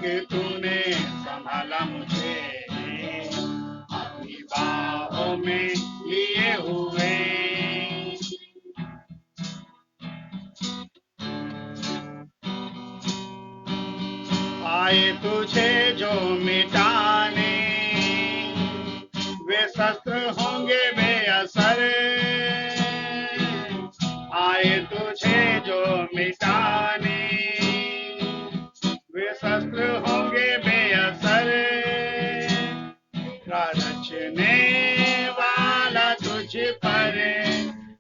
तूने संभाला मुझे, अपनी बाहों में लिए हुए। आए तुझे जो मिटाने, वे शस्त्र होंगे बेअसर। आए तुझे जो मिटाने, वे शस्त्र होंगे बेअसर। रचने वाला तुझ पर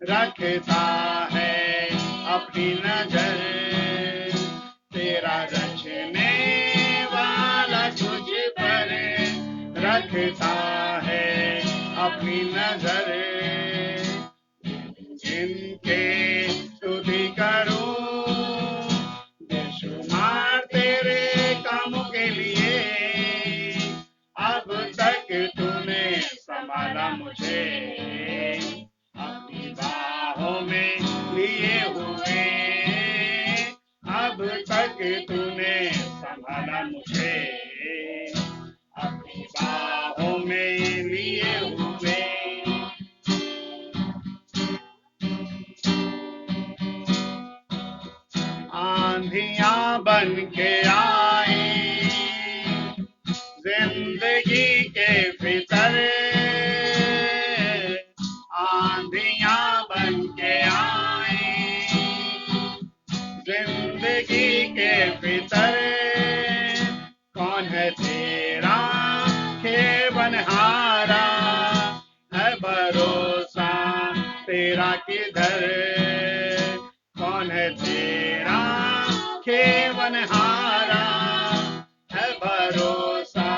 रखता है अपनी नजर। तेरा रचने वाला तुझ पर रखता है अपनी नजर। जिनके स्तुति करूं बेशुमार तेरे कामों के लिए, अब तक तूने संभाला मुझे, अपनी बाहों में लिए हुए। अब तक तूने संभाला मुझे, अपनी बाहों में लिए हुए। आंधियां बन के आई जिंदगी के भीतर, आंधियां बन के आई जिंदगी के भीतर। कौन है तेरा खेवनहारा, है भरोसा तेरा किधर। कौन है तेरा खेवनहारा, है भरोसा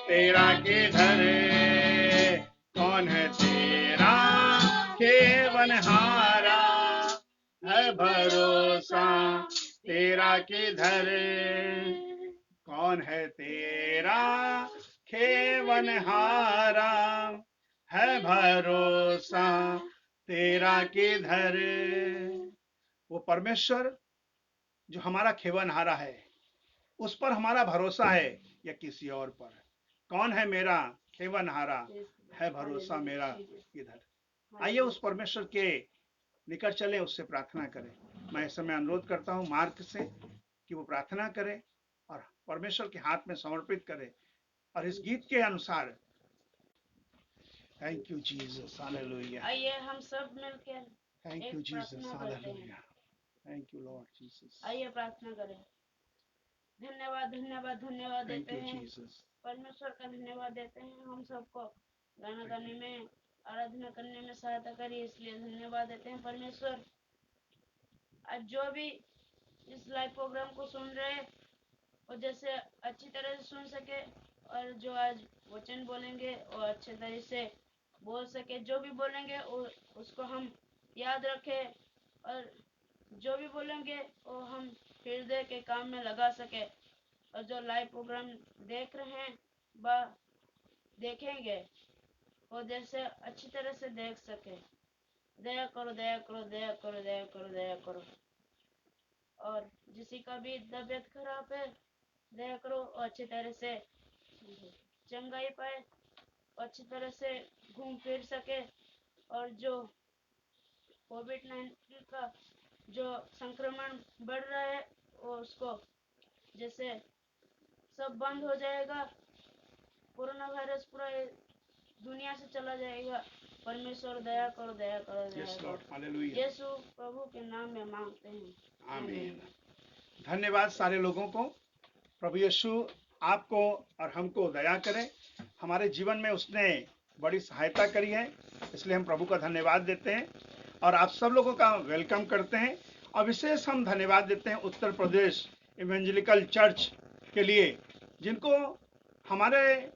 तेरा किधर। कौन है तेरा खेवनहारा, है भरोसा तेरा किधर। कौन है तेरा खेवनहारा, है भरोसा तेरा किधर। वो परमेश्वर जो हमारा खेवनहारा है, उस पर हमारा भरोसा है या किसी और पर। कौन है मेरा खेवनहारा, है भरोसा मेरा किधर। आइए उस परमेश्वर के निकट चले, उससे प्रार्थना करें। मैं इस समय अनुरोध करता हूं मार्क से कि वो प्रार्थना करे और परमेश्वर के हाथ में समर्पित करे। और इस गीत के अनुसार, थैंक यू जीसस, हालेलुया। आइए हम सब मिलकर thank you Jesus, hallelujah. Thank you Lord Jesus. आइए प्रार्थना करें। धन्यवाद धन्यवाद धन्यवाद देते हैं परमेश्वर का, धन्यवाद देते हैं। हम सबको गाना गाने में, आराधना करने में सहायता करिए, इसलिए धन्यवाद देते हैं परमेश्वर। आज जो भी इस लाइव प्रोग्राम को सुन रहे हैं, और जैसे अच्छी तरह से सुन सके, और जो आज वचन बोलेंगे वो अच्छे तरह से बोल सके। जो भी बोलेंगे उसको हम याद रखें, और जो भी बोलेंगे वो हम हृदय के काम में लगा सके। और जो लाइव प्रोग्राम देख रहे हैं व देखेंगे, वो जैसे अच्छी तरह से देख सके। दया करो दया करो दया करो दया करो दया करो। और जिसी का भी तबीयत खराब है, दया करो और अच्छी तरह से चंगाई पाए, अच्छी तरह से घूम फिर सके। और जो कोविड-19 का जो संक्रमण बढ़ रहा है, वो उसको जैसे सब बंद हो जाएगा, कोरोना वायरस पूरा दुनिया से चला जाएगा। परमेश्वर दया करो दया करो दया करो। यीशु प्रभु के नाम में मांगते हैं, आमीन। धन्यवाद सारे लोगों को। प्रभु यीशु आपको और हमको दया करें। हमारे जीवन में उसने बड़ी सहायता करी है, इसलिए हम प्रभु का धन्यवाद देते हैं और आप सब लोगों का वेलकम करते हैं। और विशेष हम धन्यवाद देते हैं उत्तर प्रदेश इवेंजेलिकल चर्च के लिए, जिनको हमारे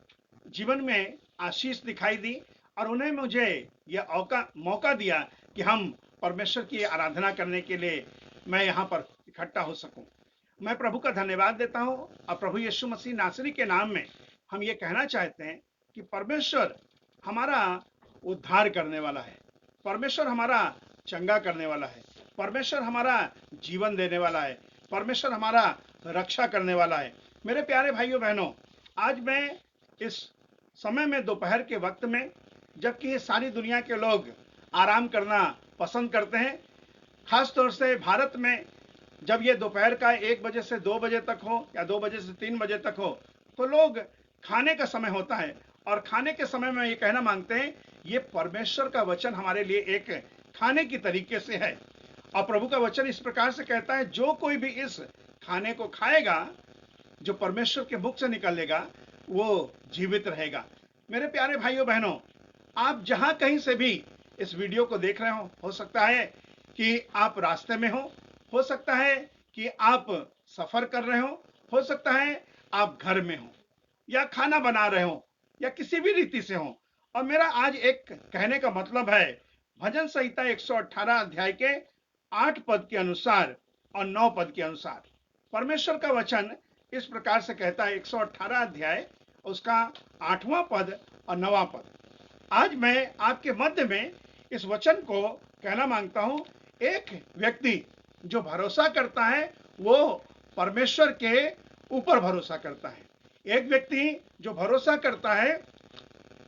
जीवन में आशीष दिखाई दी और उन्हें मुझे यह मौका दिया कि हम परमेश्वर की आराधना करने के लिए मैं यहाँ पर इकट्ठा हो सकूं। मैं प्रभु का धन्यवाद देता हूं और प्रभु यीशु मसीह नासरी के नाम में हम ये कहना चाहते हैं कि परमेश्वर हमारा उद्धार करने वाला है, परमेश्वर हमारा चंगा करने वाला है, परमेश्वर हमारा जीवन देने वाला है, परमेश्वर हमारा रक्षा करने वाला है। मेरे प्यारे भाइयों बहनों, आज मैं इस समय में दोपहर के वक्त में, जबकि सारी दुनिया के लोग आराम करना पसंद करते हैं, खास तौर से भारत में जब ये दोपहर का 1 बजे से 2 बजे तक हो या 2 बजे से 3 बजे तक हो, तो लोग खाने का समय होता है और खाने के समय में ये कहना मांगते हैं, ये परमेश्वर का वचन हमारे लिए एक खाने की तरीके से है। और प्रभु का वचन इस प्रकार से कहता है, जो कोई भी इस खाने को खाएगा, जो परमेश्वर के मुख से निकलेगा, वो जीवित रहेगा। मेरे प्यारे भाइयों बहनों, आप जहां कहीं से भी इस वीडियो को देख रहे हो सकता है कि आप रास्ते में हो सकता है कि आप सफर कर रहे हो सकता है आप घर में हो या खाना बना रहे हो या किसी भी रीति से हो। और मेरा आज एक कहने का मतलब है, भजन संहिता 118 अध्याय के 8 पद के अनुसार और 9 पद के अनुसार परमेश्वर का वचन इस प्रकार से कहता है। 118 अध्याय उसका 8वां पद और 9वां पद। आज मैं आपके मध्य में इस वचन को कहना मांगता हूं। एक व्यक्ति जो भरोसा करता है वो परमेश्वर के ऊपर भरोसा करता है। एक व्यक्ति जो भरोसा करता है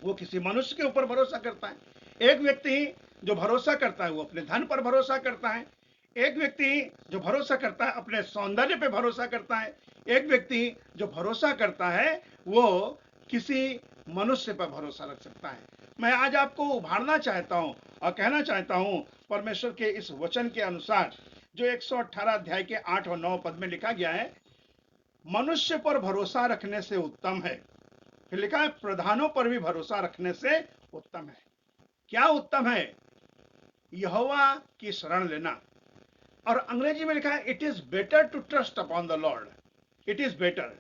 वो किसी मनुष्य के ऊपर भरोसा करता है। एक व्यक्ति जो भरोसा करता है वो अपने धन पर भरोसा करता है। एक व्यक्ति जो भरोसा करता है अपने सौंदर्य पे भरोसा करता है। एक व्यक्ति जो भरोसा करता है वो किसी मनुष्य पर भरोसा रख सकता है। मैं आज आपको उभारना चाहता हूं और कहना चाहता हूं, परमेश्वर के इस वचन के अनुसार जो 118 अध्याय के 8 और 9 पद में लिखा गया है, मनुष्य पर भरोसा रखने से उत्तम है। फिर लिखा है, प्रधानों पर भी भरोसा रखने से उत्तम है। क्या उत्तम है? यहोवा की शरण लेना। और अंग्रेजी में लिखा है, it is better to trust upon the lord. It is better,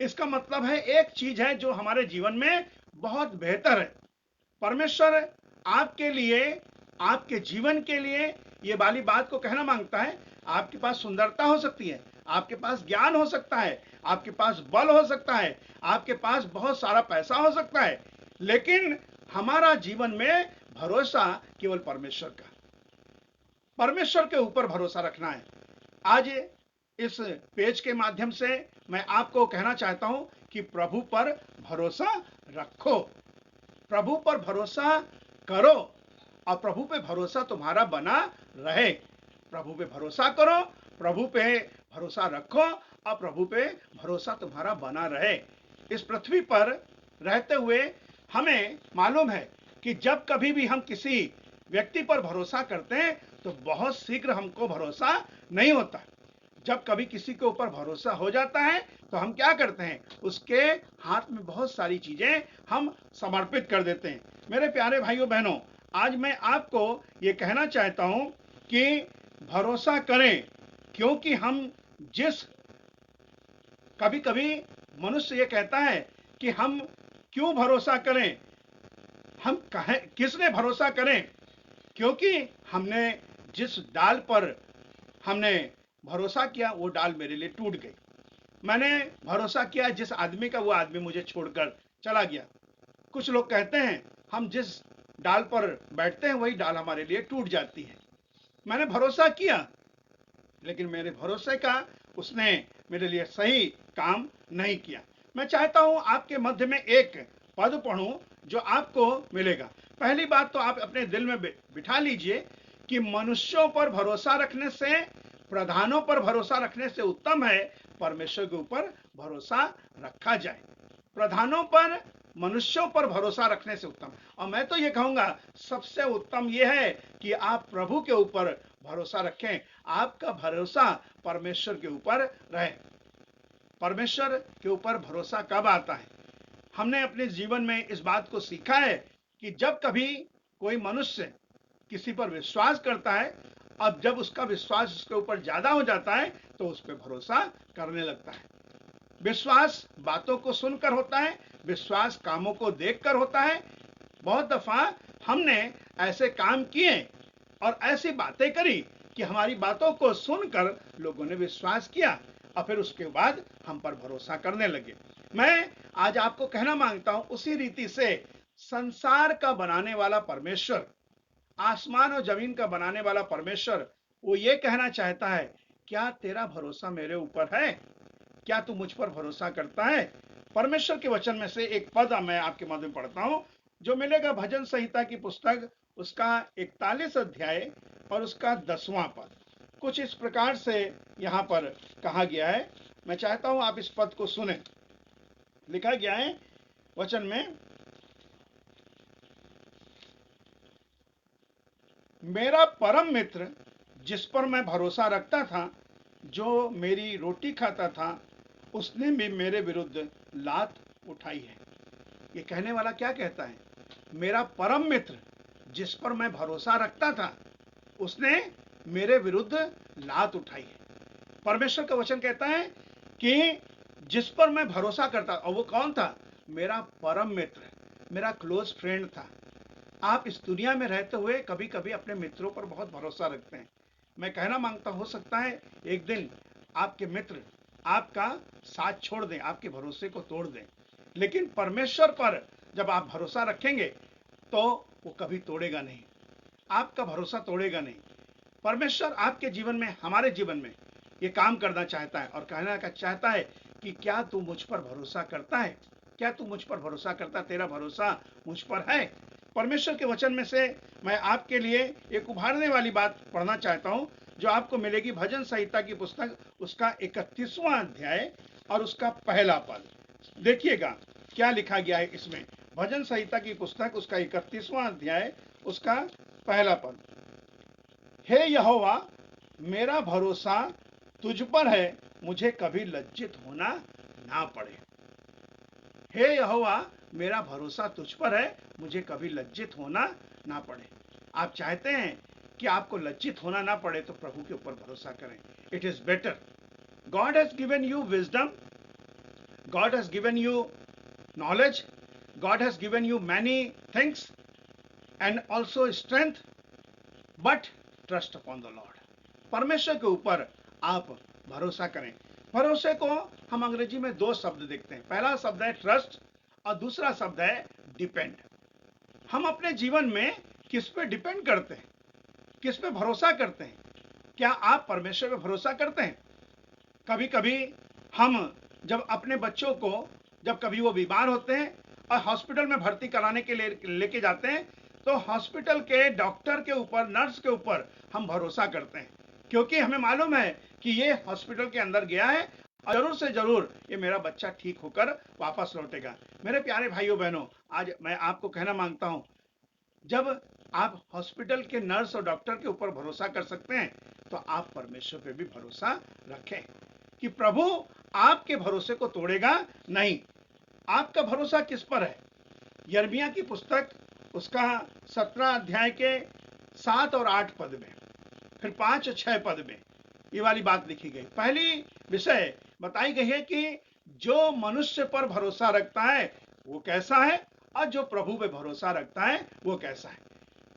इसका मतलब है एक चीज है जो हमारे जीवन में बहुत बेहतर है। परमेश्वर आपके लिए, आपके जीवन के लिए ये वाली बात को कहना मांगता है। आपके पास सुंदरता हो सकती है, आपके पास ज्ञान हो सकता है, आपके पास बल हो सकता है, आपके पास बहुत सारा पैसा हो सकता है, लेकिन हमारा जीवन में भरोसा केवल परमेश्वर का, परमेश्वर के ऊपर भरोसा रखना है। आज इस पेज के माध्यम से मैं आपको कहना चाहता हूं कि प्रभु पर भरोसा रखो, प्रभु पर भरोसा करो और प्रभु पे भरोसा तुम्हारा बना रहे। प्रभु पे भरोसा करो, प्रभु पे भरोसा रखो और प्रभु पे भरोसा तुम्हारा बना रहे। इस पृथ्वी पर रहते हुए हमें मालूम है कि जब कभी भी हम किसी व्यक्ति पर भरोसा करते हैं तो बहुत शीघ्र हमको भरोसा नहीं होता। जब कभी किसी के ऊपर भरोसा हो जाता है तो हम क्या करते हैं, उसके हाथ में बहुत सारी चीजें हम समर्पित कर देते हैं। मेरे प्यारे भाइयों बहनों, आज मैं आपको ये कहना चाहता हूं कि भरोसा करें, क्योंकि हम जिस, कभी कभी मनुष्य ये कहता है कि हम क्यों भरोसा करें, हम किसने भरोसा करें, क्योंकि हमने जिस डाल पर हमने भरोसा किया वो डाल मेरे लिए टूट गई। मैंने भरोसा किया जिस आदमी का, वो आदमी मुझे छोड़कर चला गया। कुछ लोग कहते हैं हम जिस डाल पर बैठते हैं वही डाल हमारे लिए टूट जाती है। मैंने भरोसा किया लेकिन मेरे भरोसे का उसने मेरे लिए सही काम नहीं किया। मैं चाहता हूं आपके मध्य में एक पद पढ़ूं जो आपको मिलेगा। पहली बात तो आप अपने दिल में बिठा लीजिए कि मनुष्यों पर भरोसा रखने से, प्रधानों पर भरोसा रखने से उत्तम है परमेश्वर के ऊपर भरोसा रखा जाए। प्रधानों पर, मनुष्यों पर भरोसा रखने से उत्तम। और मैं तो ये कहूंगा सबसे उत्तम यह है कि आप प्रभु के ऊपर भरोसा रखें। आपका भरोसा परमेश्वर के ऊपर रहे। परमेश्वर के ऊपर भरोसा कब आता है? हमने अपने जीवन में इस बात को सीखा है कि जब कभी कोई मनुष्य किसी पर विश्वास करता है, अब जब उसका विश्वास उसके ऊपर ज्यादा हो जाता है तो उस पर भरोसा करने लगता है। विश्वास बातों को सुनकर होता है, विश्वास कामों को देखकर होता है। बहुत दफा हमने ऐसे काम किए और ऐसी बातें करी कि हमारी बातों को सुनकर लोगों ने विश्वास किया और फिर उसके बाद हम पर भरोसा करने लगे। मैं आज आपको कहना मांगता हूं, उसी रीति से संसार का बनाने वाला परमेश्वर, आसमान और जमीन का बनाने वाला परमेश्वर, वो ये कहना चाहता है, क्या तेरा भरोसा मेरे ऊपर है? क्या तू मुझ पर भरोसा करता है? परमेश्वर के वचन में से एक पद मैं आपके मध्य में पढ़ता हूं, जो मिलेगा भजन संहिता की पुस्तक उसका 41 अध्याय और उसका 10वां पद। कुछ इस प्रकार से यहां पर कहा गया है। मैं चाहता हूं आप इस पद को सुने। लिखा गया है वचन में, मेरा परम मित्र जिस पर मैं भरोसा रखता था, जो मेरी रोटी खाता था, उसने भी मेरे विरुद्ध लात उठाई है। ये कहने वाला क्या कहता है? मेरा परम मित्र जिस पर मैं भरोसा रखता था, उसने मेरे विरुद्ध लात उठाई है। परमेश्वर का वचन कहता है कि जिस पर मैं भरोसा करता, और वो कौन था? मेरा परम मित्र, मेरा क्लोज फ्रेंड था। आप इस दुनिया में रहते हुए कभी कभी अपने मित्रों पर बहुत भरोसा रखते हैं। मैं कहना मांगता, हो सकता है एक दिन आपके मित्र आपका साथ छोड़ दें, आपके भरोसे को तोड़ दें, लेकिन परमेश्वर पर जब आप भरोसा रखेंगे तो वो कभी तोड़ेगा नहीं, आपका भरोसा तोड़ेगा नहीं। परमेश्वर आपके जीवन में, हमारे जीवन में ये काम करना चाहता है और कहना चाहता है कि क्या तू मुझ पर भरोसा करता है? क्या तू मुझ पर भरोसा करता? तेरा भरोसा मुझ पर है? परमेश्वर के वचन में से मैं आपके लिए एक उभारने वाली बात पढ़ना चाहता हूं, जो आपको मिलेगी भजन संहिता की पुस्तक उसका 31वां अध्याय और उसका पहला पद। देखिएगा क्या लिखा गया है इसमें। भजन संहिता की पुस्तक उसका 31वां अध्याय उसका पहला पद। हे यहोवा, मेरा भरोसा तुझ पर है, मुझे कभी लज्जित होना ना पड़े। हे यहोवा, मेरा भरोसा तुझ पर है, मुझे कभी लज्जित होना ना पड़े। आप चाहते हैं कि आपको लज्जित होना ना पड़े, तो प्रभु के ऊपर भरोसा करें। It is better. God has given you wisdom, God has given you knowledge, God has given you many things and also strength, but trust upon the Lord. परमेश्वर के ऊपर आप भरोसा करें। भरोसे को हम अंग्रेजी में दो शब्द देखते हैं। पहला शब्द है ट्रस्ट और दूसरा शब्द है डिपेंड। हम अपने जीवन में किस पे डिपेंड करते हैं, किस पे भरोसा करते हैं? क्या आप परमेश्वर पे भरोसा करते हैं? कभी कभी हम जब अपने बच्चों को, जब कभी वो बीमार होते हैं और हॉस्पिटल में भर्ती कराने के लिए लेके जाते हैं, तो हॉस्पिटल के डॉक्टर के ऊपर, नर्स के ऊपर हम भरोसा करते हैं, क्योंकि हमें मालूम है कि ये हॉस्पिटल के अंदर गया है और जरूर से जरूर ये मेरा बच्चा ठीक होकर वापस लौटेगा। मेरे प्यारे भाइयों बहनों, आज मैं आपको कहना मांगता हूं, जब आप हॉस्पिटल के नर्स और डॉक्टर के ऊपर भरोसा कर सकते हैं, तो आप परमेश्वर पे भी भरोसा रखें कि प्रभु आपके भरोसे को तोड़ेगा नहीं। आपका भरोसा किस पर है? यिर्मयाह की पुस्तक उसका 17 अध्याय के 7 और 8 पद में, फिर 5 और 6 पद में ये वाली बात लिखी गई। पहली विषय बताई गई है कि जो मनुष्य पर भरोसा रखता है वो कैसा है, और जो प्रभु पे भरोसा रखता है वो कैसा है।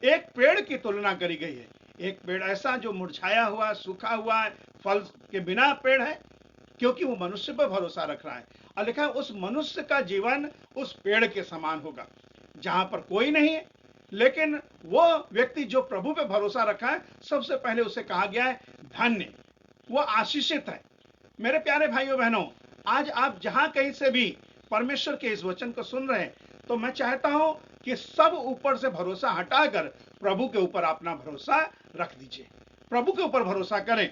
एक पेड़ की तुलना करी गई है। एक पेड़ ऐसा जो मुरझाया हुआ, सूखा हुआ, फल के बिना पेड़ है, क्योंकि वो मनुष्य पर भरोसा रख रहा है। और लिखा है उस मनुष्य का जीवन उस पेड़ के समान होगा, जहां पर कोई नहीं है, लेकिन वो व्यक्ति जो प्रभु पे भरोसा रखा है, सबसे पहले उसे कहा गया है धन्य, वो आशीषित है। मेरे प्यारे भाइयों बहनों, आज आप जहां कहीं से भी परमेश्वर के इस वचन को सुन रहे हैं, तो मैं चाहता हूं कि सब ऊपर से भरोसा हटाकर प्रभु के ऊपर अपना भरोसा रख दीजिए। प्रभु के ऊपर भरोसा करें।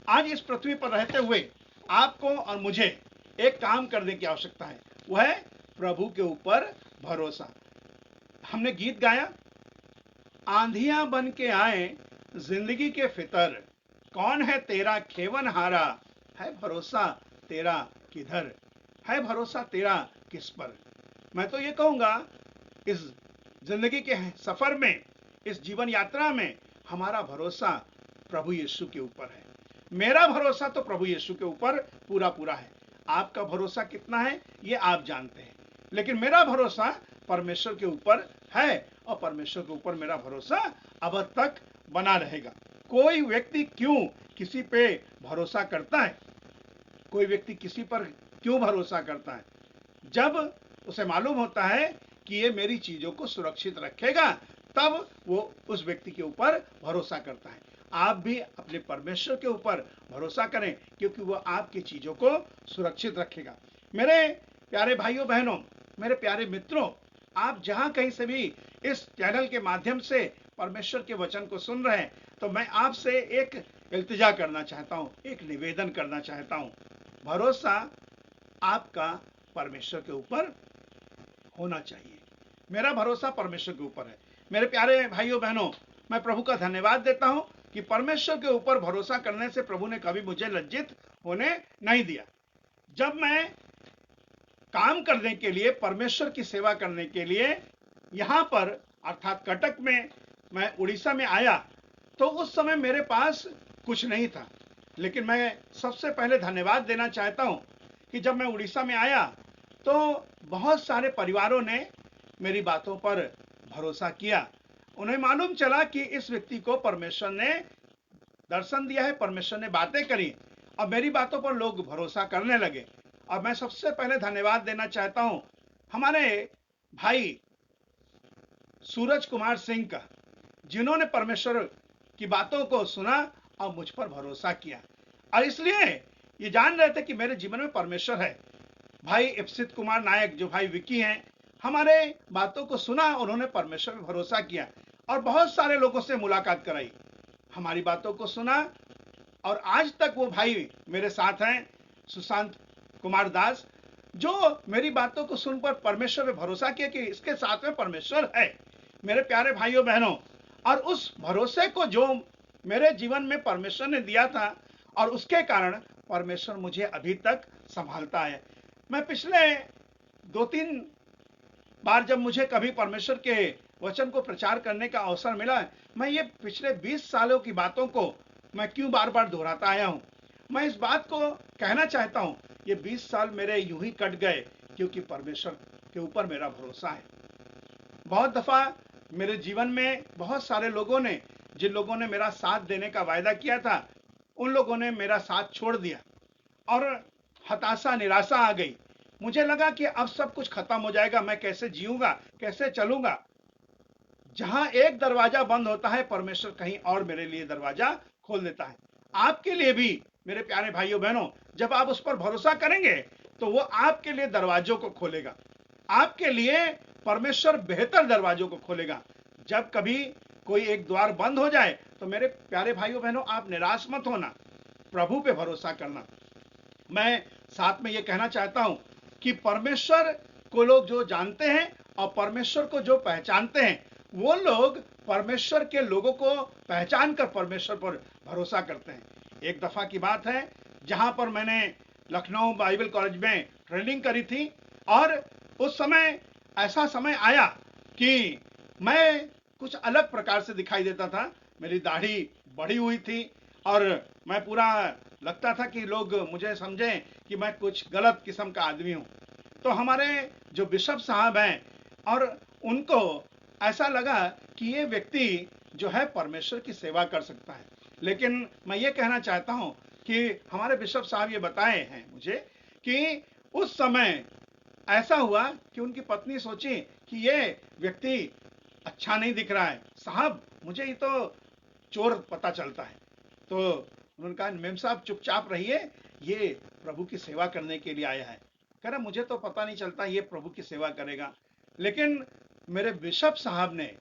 आज इस पृथ्वी पर रहते हुए आपको और मुझे एक काम करने की आवश्यकता है, वह है प्रभु के ऊपर भरोसा। हमने गीत गाया, आंधियां बन के आए जिंदगी के फितर, कौन है तेरा खेवन हारा, है भरोसा तेरा किधर, है भरोसा तेरा किस पर। मैं तो ये कहूंगा, इस जिंदगी के सफर में, इस जीवन यात्रा में हमारा भरोसा प्रभु यीशु के ऊपर है। मेरा भरोसा तो प्रभु यीशु के ऊपर पूरा पूरा है। आपका भरोसा कितना है ये आप जानते हैं, लेकिन मेरा भरोसा परमेश्वर के ऊपर है और परमेश्वर के ऊपर मेरा भरोसा अब तक बना रहेगा। कोई व्यक्ति क्यों किसी पे भरोसा करता है? कोई व्यक्ति किसी पर क्यों भरोसा करता है? जब उसे मालूम होता है कि ये मेरी चीजों को सुरक्षित रखेगा, तब वो उस व्यक्ति के ऊपर भरोसा करता है। आप भी अपने परमेश्वर के ऊपर भरोसा करें, क्योंकि वो आपकी चीजों को सुरक्षित रखेगा। मेरे प्यारे भाइयों बहनों, मेरे प्यारे मित्रों, आप जहां कहीं से भी इस चैनल के माध्यम से परमेश्वर के वचन को सुन रहे हैं, तो मैं आपसे एक इल्तिजा करना चाहता हूं, एक निवेदन करना चाहता हूं। भरोसा आपका परमेश्वर के ऊपर होना चाहिए। मेरा भरोसा परमेश्वर के ऊपर है। मेरे प्यारे भाइयों बहनों, मैं प्रभु का धन्यवाद देता हूं कि परमेश्वर के ऊपर भरोसा करने से प्रभु ने कभी मुझे लज्जित होने नहीं दिया। जब मैं काम करने के लिए, परमेश्वर की सेवा करने के लिए यहां पर अर्थात कटक में मैं उड़ीसा में आया, तो उस समय मेरे पास कुछ नहीं था। लेकिन मैं सबसे पहले धन्यवाद देना चाहता हूं कि जब मैं उड़ीसा में आया तो बहुत सारे परिवारों ने मेरी बातों पर भरोसा किया। उन्हें मालूम चला कि इस व्यक्ति को परमेश्वर ने दर्शन दिया है, परमेश्वर ने बातें करी, और मेरी बातों पर लोग भरोसा करने लगे। और मैं सबसे पहले धन्यवाद देना चाहता हूं हमारे भाई सूरज कुमार सिंह का, जिन्होंने परमेश्वर की बातों को सुना और मुझ पर भरोसा किया, और इसलिए ये जान रहे थे कि मेरे जीवन में परमेश्वर है। भाई इप्सित कुमार नायक, जो भाई विकी हैं, हमारे बातों को सुना, उन्होंने परमेश्वर पर भरोसा किया और बहुत सारे लोगों से मुलाकात कराई, हमारी बातों को सुना, और आज तक वो भाई मेरे साथ हैं, सुशांत कुमार दास, जो मेरी बातों को सुनकर परमेश्वर पे भरोसा किया कि इसके साथ में परमेश्वर है। मेरे प्यारे भाइयों बहनों, और उस भरोसे को जो मेरे जीवन में परमेश्वर ने दिया था, और उसके कारण परमेश्वर मुझे अभी तक संभालता है। मैं पिछले 2-3 बार जब मुझे कभी परमेश्वर के वचन को प्रचार करने का अवसर मिला, मैं ये पिछले 20 सालों की बातों को मैं क्यों बार बार दोहराता आया हूं। मैं इस बात को कहना चाहता हूं, ये 20 साल मेरे यूं ही कट गए क्योंकि परमेश्वर के ऊपर मेरा भरोसा है। बहुत दफा मेरे जीवन में बहुत सारे लोगों ने, जिन लोगों ने मेरा साथ देने का वायदा किया था, उन लोगों ने मेरा साथ छोड़ दिया और हताशा, निराशा आ गई। मुझे लगा कि अब सब कुछ खत्म हो जाएगा, मैं कैसे जीऊंगा, कैसे चलूंगा। जहां एक दरवाजा बंद होता है, परमेश्वर कहीं और मेरे लिए दरवाजा खोल देता है। आपके लिए भी मेरे प्यारे भाइयों बहनों, जब आप उस पर भरोसा करेंगे तो वो आपके लिए दरवाजों को खोलेगा, आपके लिए परमेश्वर बेहतर दरवाजों को खोलेगा। जब कभी कोई एक द्वार बंद हो जाए तो मेरे प्यारे भाइयों बहनों, आप निराश मत होना, प्रभु पे भरोसा करना। मैं साथ में ये कहना चाहता हूं कि परमेश्वर को लोग जो जानते हैं और परमेश्वर को जो पहचानते हैं, वो लोग परमेश्वर के लोगों को पहचान कर परमेश्वर पर भरोसा करते हैं। एक दफा की बात है, जहां पर मैंने लखनऊ बाइबल कॉलेज में ट्रेनिंग करी थी, और उस समय ऐसा समय आया कि मैं कुछ अलग प्रकार से दिखाई देता था। मेरी दाढ़ी बढ़ी हुई थी और मैं पूरा लगता था कि लोग मुझे समझें कि मैं कुछ गलत किस्म का आदमी हूं। तो हमारे जो बिशप साहब हैं, और उनको ऐसा लगा कि ये व्यक्ति जो है परमेश्वर की सेवा कर सकता है। लेकिन मैं ये कहना चाहता हूं कि हमारे बिशप साहब ये बताए हैं मुझे कि उस समय ऐसा हुआ कि उनकी पत्नी सोची कि ये व्यक्ति अच्छा नहीं दिख रहा है, साहब मुझे ये तो चोर पता चलता है। तो उन्होंने कहा, मेम साहब चुपचाप रहिए, ये प्रभु की सेवा करने के लिए आया है। कह रहा, मुझे तो पता नहीं चलता ये प्रभु की सेवा करेगा। लेकिन मेरे बिशप साहब ने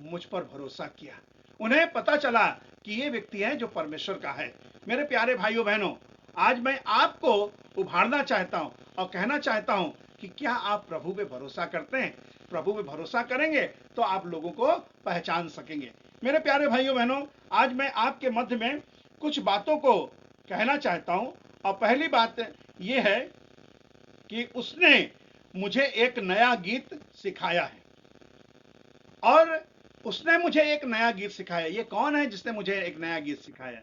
मुझ पर भरोसा किया, उन्हें पता चला कि ये व्यक्ति है जो परमेश्वर का है। मेरे प्यारे भाइयों बहनों, आज मैं आपको उभारना चाहता हूं और कहना चाहता हूं कि क्या आप प्रभु पे भरोसा करते हैं? प्रभु पे भरोसा करेंगे तो आप लोगों को पहचान सकेंगे। मेरे प्यारे भाइयों बहनों, आज मैं आपके मध्य में कुछ बातों को कहना चाहता हूं, और पहली बात यह है कि उसने मुझे एक नया गीत सिखाया है, और उसने मुझे एक नया गीत सिखाया। ये कौन है जिसने मुझे एक नया गीत सिखाया?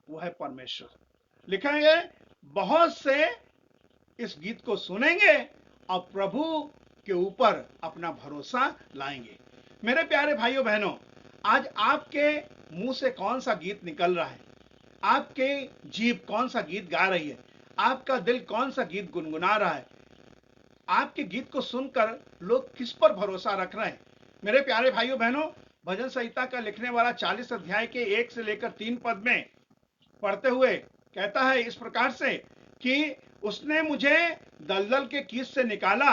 वो है परमेश्वर। लिखा है, बहुत से इस गीत को सुनेंगे और प्रभु के ऊपर अपना भरोसा लाएंगे। मेरे प्यारे भाइयों बहनों, आज आपके मुंह से कौन सा गीत निकल रहा है? आपके जीभ कौन सा गीत गा रही है? आपका दिल कौन सा गीत गुनगुना रहा है? आपके गीत को सुनकर लोग किस पर भरोसा रख रहे हैं? मेरे प्यारे भाइयों बहनों, भजन संहिता का लिखने वाला 40 अध्याय के 1 से लेकर 3 पद में पढ़ते हुए कहता है इस प्रकार से कि उसने मुझे दलदल के कीस से निकाला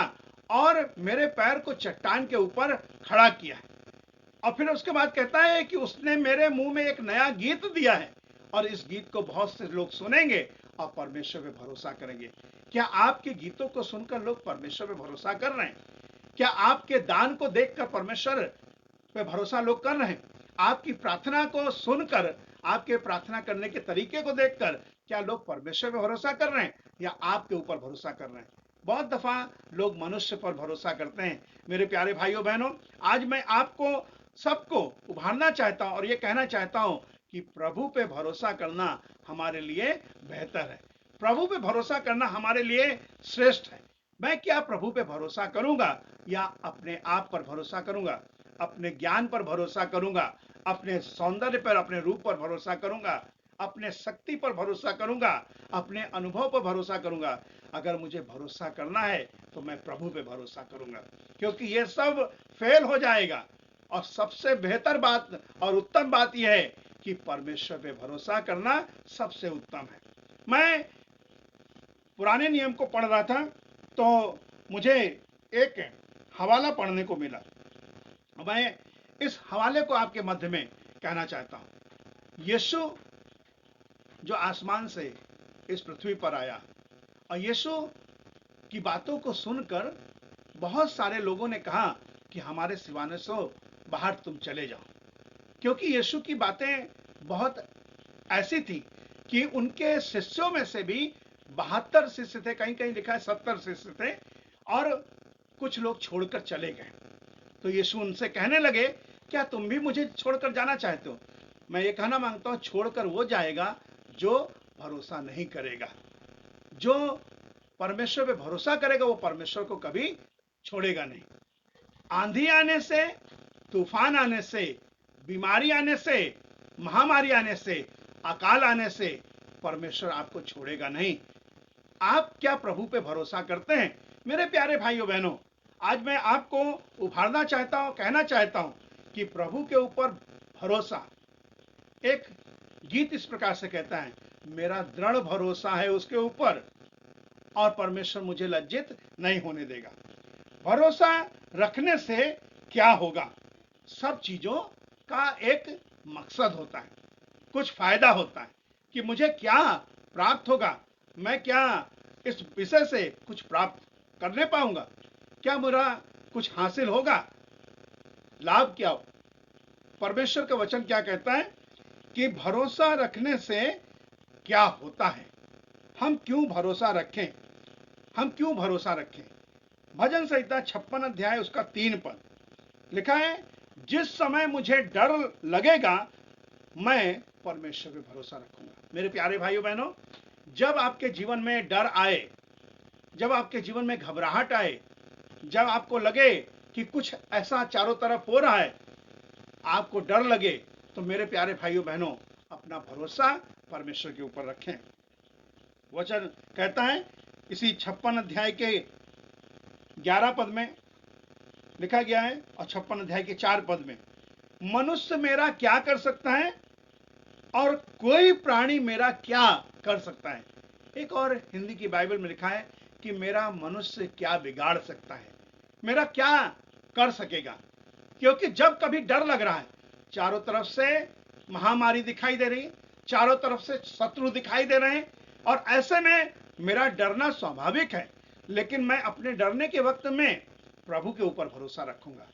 और मेरे पैर को चट्टान के ऊपर खड़ा किया है। और फिर उसके बाद कहता है कि उसने मेरे मुंह में एक नया गीत दिया है और इस गीत को बहुत से लोग सुनेंगे और परमेश्वर पे भरोसा करेंगे। क्या आपके गीतों को सुनकर लोग परमेश्वर पे भरोसा कर रहे हैं? क्या आपके दान को देखकर परमेश्वर पे भरोसा लोग कर रहे हैं? आपकी प्रार्थना को सुनकर, आपके प्रार्थना करने के तरीके को देखकर क्या लोग परमेश्वर पे भरोसा कर रहे हैं या आपके ऊपर भरोसा कर रहे हैं? बहुत दफा लोग मनुष्य पर भरोसा करते हैं। मेरे प्यारे भाइयों बहनों, आज मैं आपको सबको उभारना चाहता हूं और ये कहना चाहता हूं कि प्रभु पे भरोसा करना हमारे लिए बेहतर है। प्रभु पे भरोसा करना हमारे लिए श्रेष्ठ है। मैं क्या प्रभु पे भरोसा करूंगा या अपने आप पर भरोसा करूंगा? अपने ज्ञान पर भरोसा करूंगा, अपने सौंदर्य पर, अपने रूप पर भरोसा करूंगा, अपने शक्ति पर भरोसा करूंगा, अपने अनुभव पर भरोसा करूंगा? अगर मुझे भरोसा करना है तो मैं प्रभु पे भरोसा करूंगा, क्योंकि ये सब फेल हो जाएगा। और सबसे बेहतर बात और उत्तम बात यह है कि परमेश्वर पे भरोसा करना सबसे उत्तम है। मैं पुराने नियम को पढ़ रहा था तो मुझे एक हवाला पढ़ने को मिला। मैं इस हवाले को आपके मध्य में कहना चाहता हूं। यीशु जो आसमान से इस पृथ्वी पर आया और यीशु की बातों को सुनकर बहुत सारे लोगों ने कहा कि हमारे सिवाने से बाहर तुम चले जाओ, क्योंकि यीशु की बातें बहुत ऐसी थी कि उनके शिष्यों में से भी 72 शिष्य थे, कहीं कहीं लिखा है 70 शिष्य थे, और कुछ लोग छोड़कर चले गए। तो यीशु उनसे कहने लगे, क्या तुम भी मुझे छोड़कर जाना चाहते हो? मैं ये कहना मांगता हूं, छोड़कर वो जाएगा जो भरोसा नहीं करेगा। जो परमेश्वर पे भरोसा करेगा वो परमेश्वर को कभी छोड़ेगा नहीं। आंधी आने से, तूफान आने से, बीमारी आने से, महामारी आने से, अकाल आने से परमेश्वर आपको छोड़ेगा नहीं। आप क्या प्रभु पे भरोसा करते हैं? मेरे प्यारे भाइयों बहनों, आज मैं आपको उभारना चाहता हूं, कहना चाहता हूं कि प्रभु के ऊपर भरोसा। एक गीत इस प्रकार से कहता है, मेरा दृढ़ भरोसा है उसके ऊपर और परमेश्वर मुझे लज्जित नहीं होने देगा। भरोसा रखने से क्या होगा? सब चीजों का एक मकसद होता है, कुछ फायदा होता है कि मुझे क्या प्राप्त होगा, मैं क्या इस विषय से कुछ प्राप्त करने पाऊंगा, क्या मेरा कुछ हासिल होगा, लाभ क्या हो। परमेश्वर का वचन क्या कहता है कि भरोसा रखने से क्या होता है। हम क्यों भरोसा रखें? हम क्यों भरोसा रखें? भजन संहिता 56 अध्याय उसका 3 पद लिखा है, जिस समय मुझे डर लगेगा मैं परमेश्वर पे भरोसा रखूंगा। मेरे प्यारे भाइयों बहनों, जब आपके जीवन में डर आए, जब आपके जीवन में घबराहट आए, जब आपको लगे कि कुछ ऐसा चारों तरफ हो रहा है, आपको डर लगे, तो मेरे प्यारे भाइयों बहनों अपना भरोसा परमेश्वर के ऊपर रखें। वचन कहता है इसी 56 अध्याय के 11 पद में लिखा गया है और 56 अध्याय के 4 पद में, मनुष्य मेरा क्या कर सकता है और कोई प्राणी मेरा क्या कर सकता है। एक और हिंदी की बाइबल में लिखा है कि मेरा मनुष्य क्या बिगाड़ सकता है, मेरा क्या कर सकेगा। क्योंकि जब कभी डर लग रहा है, चारों तरफ से महामारी दिखाई दे रही है, चारों तरफ से शत्रु दिखाई दे रहे हैं, और ऐसे में मेरा डरना स्वाभाविक है, लेकिन मैं अपने डरने के वक्त में प्रभु के ऊपर भरोसा रखूंगा।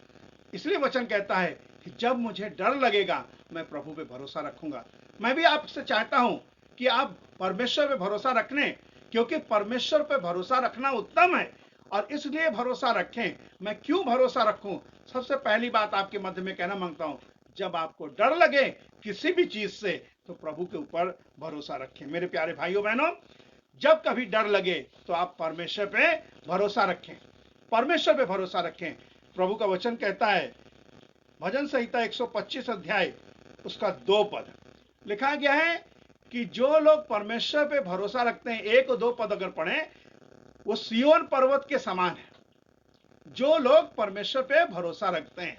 इसलिए वचन कहता है कि जब मुझे डर लगेगा मैं प्रभु पे भरोसा रखूंगा। मैं भी आपसे चाहता हूं कि आप परमेश्वर पे भरोसा रखने, क्योंकि परमेश्वर पे भरोसा रखना उत्तम है, और इसलिए भरोसा रखें। मैं क्यों भरोसा रखूं? सबसे पहली बात आपके मध्य में कहना मांगता हूं, जब आपको डर लगे किसी भी चीज से तो प्रभु के ऊपर भरोसा रखें। मेरे प्यारे भाइयों बहनों, जब कभी डर लगे तो आप परमेश्वर पे भरोसा रखें, परमेश्वर पे भरोसा रखें। प्रभु का वचन कहता है भजन संहिता 125 अध्याय उसका 2 पद लिखा गया है कि जो लोग परमेश्वर पे भरोसा रखते हैं, 1 और 2 पद अगर पढ़ें, वो सिय्योन पर्वत के समान है। जो लोग परमेश्वर पे भरोसा रखते हैं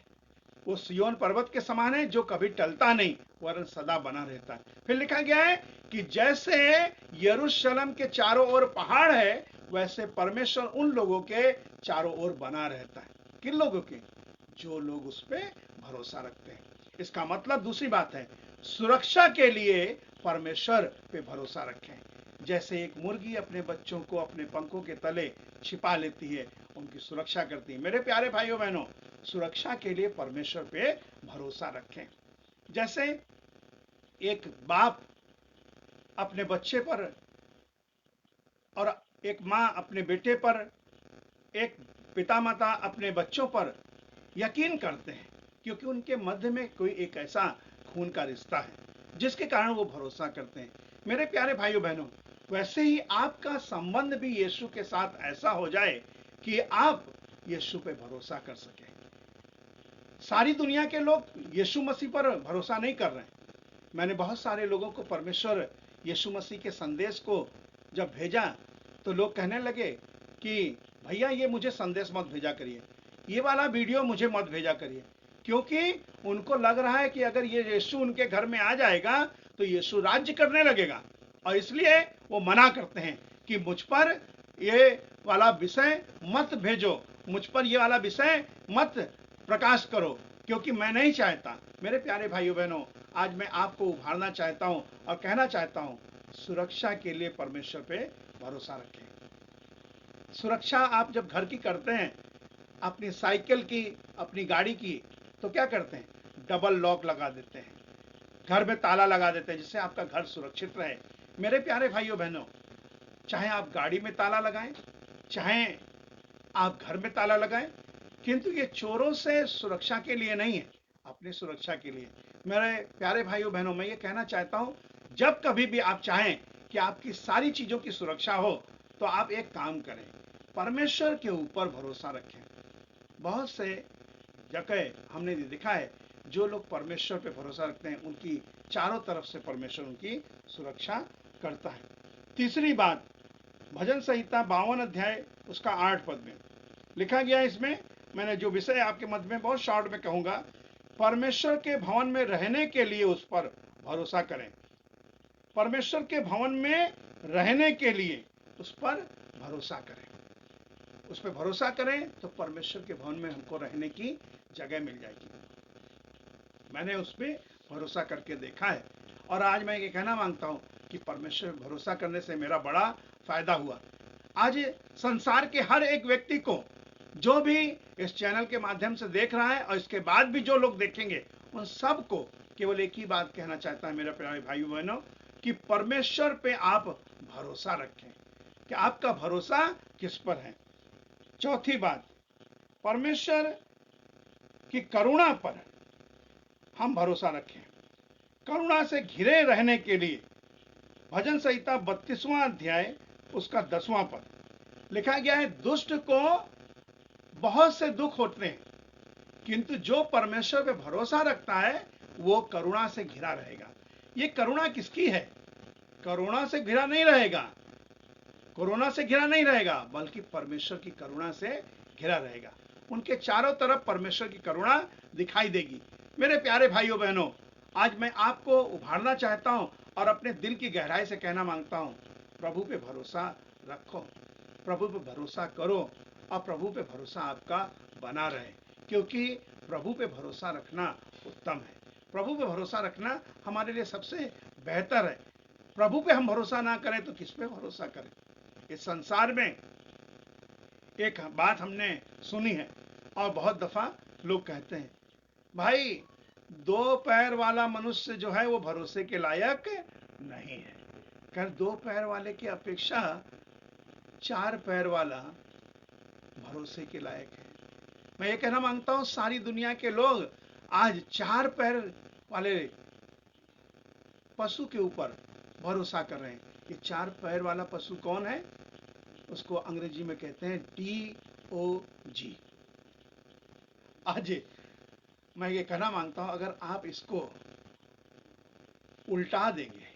वो सिय्योन पर्वत के समान है जो कभी टलता नहीं वरन सदा बना रहता है। फिर लिखा गया है कि जैसे यरूशलेम के चारों ओर पहाड़ है वैसे परमेश्वर उन लोगों के चारों ओर बना रहता है। किन लोगों के? जो लोग उस पे भरोसा रखते हैं। इसका मतलब दूसरी बात है, सुरक्षा के लिए परमेश्वर पे भरोसा रखें। जैसे एक मुर्गी अपने बच्चों को अपने पंखों के तले छिपा लेती है, उनकी सुरक्षा करती है। मेरे प्यारे भाइयों बहनों, सुरक्षा के लिए परमेश्वर पे भरोसा रखें। जैसे एक बाप अपने बच्चे पर और एक माँ अपने बेटे पर, एक पिता माता अपने बच्चों पर यकीन करते हैं, क्योंकि उनके मध्य में कोई एक ऐसा खून का रिश्ता है जिसके कारण वो भरोसा करते हैं। मेरे प्यारे भाइयों बहनों, वैसे ही आपका संबंध भी यीशु के साथ ऐसा हो जाए कि आप यीशु पे भरोसा कर सकें। सारी दुनिया के लोग यीशु मसीह पर भरोसा नहीं कर रहे हैं। मैंने बहुत सारे लोगों को परमेश्वर यीशु मसीह के संदेश को जब भेजा तो लोग कहने लगे कि भैया ये मुझे संदेश मत भेजा करिए, ये वाला वीडियो मुझे मत भेजा करिए, क्योंकि उनको लग रहा है कि अगर ये यीशु उनके घर में आ जाएगा तो यीशु राज्य करने लगेगा, और इसलिए वो मना करते हैं कि मुझ पर ये वाला विषय मत भेजो, मुझ पर ये वाला विषय मत प्रकाश करो, क्योंकि मैं नहीं चाहता। मेरे प्यारे भाइयों बहनों, आज मैं आपको उभारना चाहता हूं और कहना चाहता हूं, सुरक्षा के लिए परमेश्वर पे भरोसा रखें। सुरक्षा आप जब घर की करते हैं, अपनी साइकिल की, अपनी गाड़ी की, तो क्या करते हैं? डबल लॉक लगा देते हैं, घर में ताला लगा देते हैं, जिससे आपका घर सुरक्षित रहे। मेरे प्यारे भाइयों बहनों, चाहे आप गाड़ी में ताला लगाएं, चाहे आप घर में ताला लगाएं, किंतु ये चोरों से सुरक्षा के लिए नहीं है, अपनी सुरक्षा के लिए। मेरे प्यारे भाइयों बहनों, मैं ये कहना चाहता हूं, जब कभी भी आप चाहें कि आपकी सारी चीजों की सुरक्षा हो, तो आप एक काम करें, परमेश्वर के ऊपर भरोसा रखें। बहुत से जगह हमने देखा है, जो लोग परमेश्वर पे भरोसा रखते हैं उनकी चारों तरफ से परमेश्वर उनकी सुरक्षा करता है। तीसरी बात, भजन संहिता 52 अध्याय उसका 8 पद में लिखा गया है। इसमें मैंने जो विषय आपके मध्य में बहुत शॉर्ट में कहूंगा, परमेश्वर के भवन में रहने के लिए उस पर भरोसा करें। परमेश्वर के भवन में रहने के लिए उस पर भरोसा करें। उस पर भरोसा करें तो परमेश्वर के भवन में हमको रहने की जगह मिल जाएगी। मैंने उस पर भरोसा करके देखा है, और आज मैं ये कहना मांगता हूं कि परमेश्वर पर भरोसा करने से मेरा बड़ा फायदा हुआ। आज संसार के हर एक व्यक्ति को, जो भी इस चैनल के माध्यम से देख रहा है और इसके बाद भी जो लोग देखेंगे, उन सबको केवल एक ही बात कहना चाहता है मेरे प्यारे भाइयों बहनों, कि परमेश्वर पे आप भरोसा रखें, कि आपका भरोसा किस पर है। चौथी बात, परमेश्वर की करुणा पर हम भरोसा रखें। करुणा से घिरे रहने के लिए भजन संहिता 32वां अध्याय उसका 10वां पद लिखा गया है, दुष्ट को बहुत से दुख होते हैं, किंतु जो परमेश्वर पे भरोसा रखता है वो करुणा से घिरा रहेगा। ये करुणा किसकी है? करुणा से घिरा नहीं रहेगा, कोरोना से घिरा नहीं रहेगा, बल्कि परमेश्वर की करुणा से घिरा रहेगा। उनके चारों तरफ परमेश्वर की करुणा दिखाई देगी। मेरे प्यारे भाइयों बहनों, आज मैं आपको उभारना चाहता हूं और अपने दिल की गहराई से कहना मांगता हूं, प्रभु पे भरोसा रखो, प्रभु पे भरोसा करो, और प्रभु पे भरोसा आपका बना रहे, क्योंकि प्रभु पे भरोसा रखना उत्तम है। प्रभु पे भरोसा रखना हमारे लिए सबसे बेहतर है। प्रभु पे हम भरोसा ना करें तो किस पे भरोसा करें? इस संसार में एक बात हमने सुनी है, और बहुत दफा लोग कहते हैं, भाई 2 पैर वाला मनुष्य जो है वो भरोसे के लायक नहीं है। कर 2 पैर वाले की अपेक्षा 4 पैर वाला भरोसे के लायक है। मैं ये कहना मांगता हूं, सारी दुनिया के लोग आज 4 पैर वाले पशु के ऊपर भरोसा कर रहे हैं। ये 4 पैर वाला पशु कौन है? उसको अंग्रेजी में कहते हैं DOG। आज मैं ये कहना मांगता हूं, अगर आप इसको उल्टा देंगे,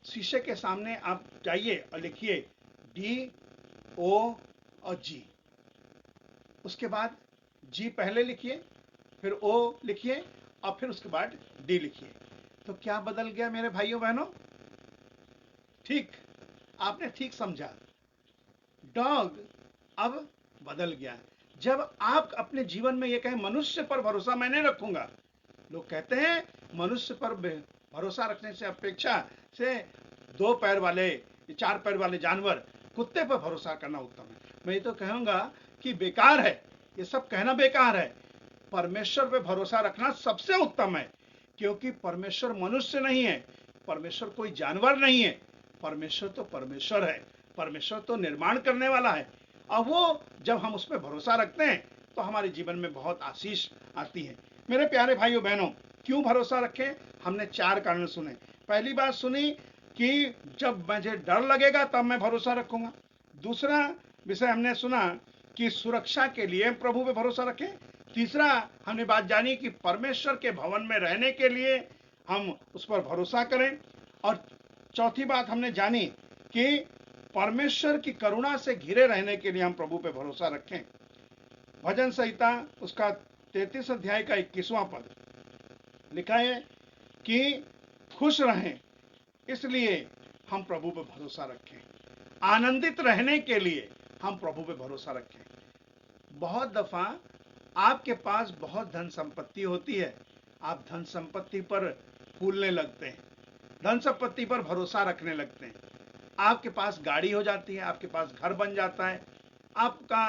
शीशे के सामने आप जाइए और लिखिए DO और G, उसके बाद G पहले लिखिए फिर ओ लिखिए और फिर उसके बाद डी लिखिए। तो क्या बदल गया मेरे भाइयों बहनों? ठीक, आपने ठीक समझा, डॉग अब बदल गया। जब आप अपने जीवन में ये कहें मनुष्य पर भरोसा मैं नहीं रखूंगा, लोग कहते हैं मनुष्य पर भरोसा रखने से अपेक्षा से 2 पैर वाले 4 पैर वाले जानवर कुत्ते पर भरोसा करना उत्तम है। मैं ये तो कहूंगा कि बेकार है, ये सब कहना बेकार है। परमेश्वर पे भरोसा रखना सबसे उत्तम है, क्योंकि परमेश्वर मनुष्य नहीं है, परमेश्वर कोई जानवर नहीं है, परमेश्वर तो परमेश्वर है, परमेश्वर तो निर्माण करने वाला है। अब वो जब हम उस पर भरोसा रखते हैं तो हमारे जीवन में बहुत आशीष आती है। मेरे प्यारे भाइयों बहनों, क्यों भरोसा रखें? हमने 4 कारण सुने। पहली बात सुनी कि जब मुझे डर लगेगा तब मैं भरोसा रखूंगा। दूसरा विषय हमने सुना कि सुरक्षा के लिए प्रभु पे भरोसा रखें। तीसरा हमने बात जानी कि परमेश्वर के भवन में रहने के लिए हम उस पर भरोसा करें। और चौथी बात हमने जानी कि परमेश्वर की करुणा से घिरे रहने के लिए हम प्रभु पे भरोसा रखें। भजन संहिता उसका 33 अध्याय का 21वां पद लिखा है कि खुश रहें इसलिए हम प्रभु पे भरोसा रखें, आनंदित रहने के लिए हम प्रभु पे भरोसा रखें। बहुत दफा आपके पास बहुत धन संपत्ति होती है, आप धन संपत्ति पर फूलने लगते हैं, धन संपत्ति पर भरोसा रखने लगते हैं। आपके पास गाड़ी हो जाती है, आपके पास घर बन जाता है, आपका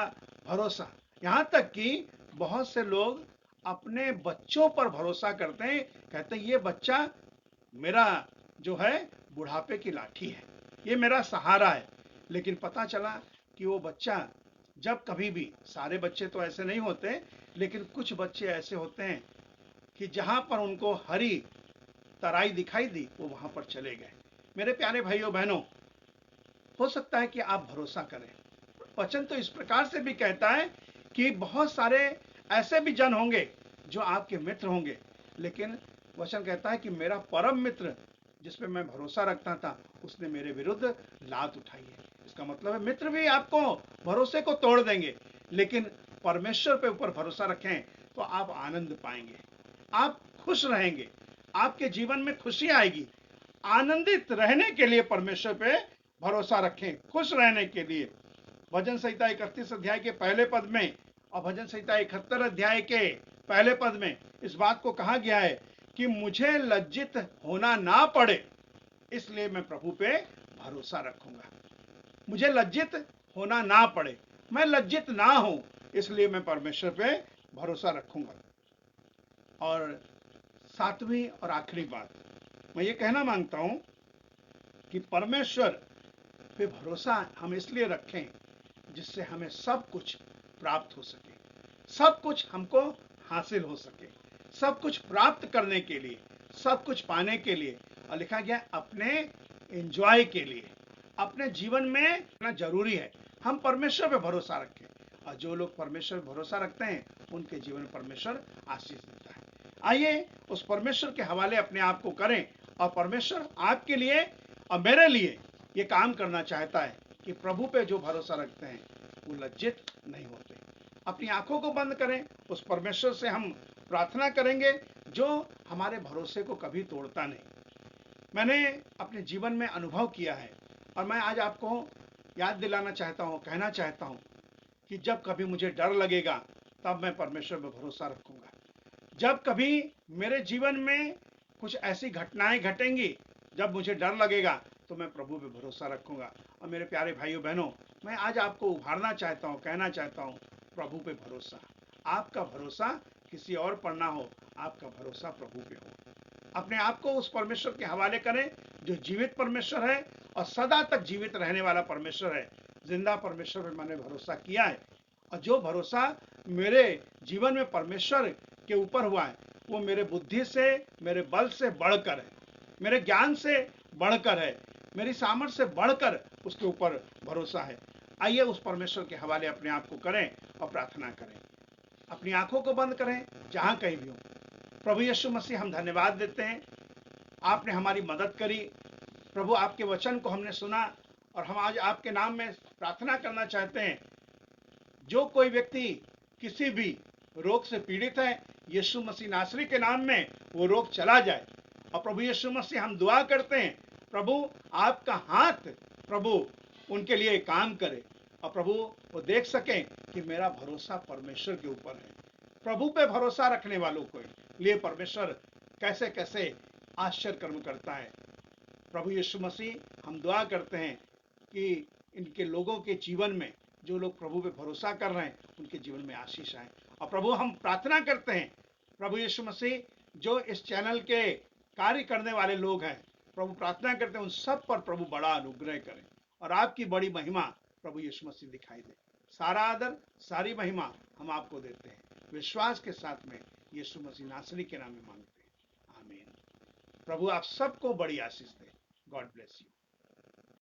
भरोसा, यहां तक कि बहुत से लोग अपने बच्चों पर भरोसा करते हैं, कहते हैं ये बच्चा मेरा जो है बुढ़ापे की लाठी है, ये मेरा सहारा है। लेकिन पता चला कि वो बच्चा जब कभी भी, सारे बच्चे तो ऐसे नहीं होते, लेकिन कुछ बच्चे ऐसे होते हैं कि जहां पर उनको हरी तराई दिखाई दी वो वहां पर चले गए। मेरे प्यारे भाइयों बहनों, हो सकता है कि आप भरोसा करें। वचन तो इस प्रकार से भी कहता है कि बहुत सारे ऐसे भी जन होंगे जो आपके मित्र होंगे, लेकिन वचन कहता है कि मेरा परम मित्र जिस पे मैं भरोसा रखता था उसने मेरे विरुद्ध लात उठाई है। इसका मतलब है मित्र भी आपको भरोसे को तोड़ देंगे, लेकिन परमेश्वर पे ऊपर भरोसा रखें तो आप आनंद पाएंगे, आप खुश रहेंगे, आपके जीवन में खुशी आएगी। आनंदित रहने के लिए परमेश्वर पे भरोसा रखें, खुश रहने के लिए। भजन संहिता 31 अध्याय के पहले पद में और भजन संहिता 71 अध्याय के पहले पद में इस बात को कहा गया है कि मुझे लज्जित होना ना पड़े इसलिए मैं प्रभु पे भरोसा रखूंगा। मुझे लज्जित होना ना पड़े, मैं लज्जित ना हूं, इसलिए मैं परमेश्वर पे भरोसा रखूंगा। और 7वीं और आखिरी बात मैं ये कहना मांगता हूं कि परमेश्वर पे भरोसा हम इसलिए रखें जिससे हमें सब कुछ प्राप्त हो सके, सब कुछ हमको हासिल हो सके, सब कुछ प्राप्त करने के लिए, सब कुछ पाने के लिए। और लिखा गया अपने एंजॉय के लिए, अपने जीवन में इतना जरूरी है हम परमेश्वर पे भरोसा रखें। और जो लोग परमेश्वर पे भरोसा रखते हैं उनके जीवन में परमेश्वर आशीष देता है। आइए उस परमेश्वर के हवाले अपने आप को करें, और परमेश्वर आपके लिए और मेरे लिए ये काम करना चाहता है कि प्रभु पे जो भरोसा रखते हैं वो लज्जित नहीं होते। अपनी आंखों को बंद करें, उस परमेश्वर से हम प्रार्थना करेंगे जो हमारे भरोसे को कभी तोड़ता नहीं। मैंने अपने जीवन में अनुभव किया है और मैं आज आपको याद दिलाना चाहता हूँ, कहना चाहता हूँ कि जब कभी मुझे डर लगेगा तब मैं परमेश्वर पर भरोसा रखूंगा। जब कभी मेरे जीवन में कुछ ऐसी घटनाएं घटेंगी जब मुझे डर लगेगा तो मैं प्रभु पे भरोसा रखूंगा। और मेरे प्यारे भाइयों बहनों, मैं आज आपको उभारना चाहता हूँ, कहना चाहता हूँ, प्रभु पे भरोसा। आपका भरोसा किसी और पर ना हो, आपका भरोसा प्रभु पे हो। अपने आप को उस परमेश्वर के हवाले करें जो जीवित परमेश्वर है और सदा तक जीवित रहने वाला परमेश्वर है। जिंदा परमेश्वर पे मैंने भरोसा किया है, और जो भरोसा मेरे जीवन में परमेश्वर के ऊपर हुआ है वो मेरे बुद्धि से, मेरे बल से बढ़कर है, मेरे ज्ञान से बढ़कर है, मेरी सामर्थ्य से बढ़कर उसके ऊपर भरोसा है। आइए उस परमेश्वर के हवाले अपने आप को करें और प्रार्थना करें। अपनी आंखों को बंद करें जहां कहीं भी हो। प्रभु यीशु मसीह, हम धन्यवाद देते हैं, आपने हमारी मदद करी प्रभु। आपके वचन को हमने सुना और हम आज आपके नाम में प्रार्थना करना चाहते हैं। जो कोई व्यक्ति किसी भी रोग से पीड़ित है यीशु मसीह नासरी के नाम में वो रोग चला जाए। और प्रभु यीशु मसीह हम दुआ करते हैं, प्रभु आपका हाथ प्रभु उनके लिए काम करे और प्रभु वो देख सकें कि मेरा भरोसा परमेश्वर के ऊपर है। प्रभु पे भरोसा रखने वालों के लिए परमेश्वर कैसे कैसे आश्चर्य कर्म करता है। प्रभु यीशु मसीह हम दुआ करते हैं कि इनके लोगों के जीवन में, जो लोग प्रभु पे भरोसा कर रहे हैं, उनके जीवन में आशीष आए। और प्रभु हम प्रार्थना करते हैं, प्रभु यीशु मसीह जो इस चैनल के कार्य करने वाले लोग हैं, प्रभु प्रार्थना करते हैं उन सब पर प्रभु बड़ा अनुग्रह करें और आपकी बड़ी महिमा प्रभु यीशु मसीह दिखाई दे। सारा आदर सारी महिमा हम आपको देते हैं, विश्वास के साथ में यीशु मसीह नासरी के नाम में मांगते हैं, आमीन। प्रभु आप सबको बड़ी आशीष दे। God bless you.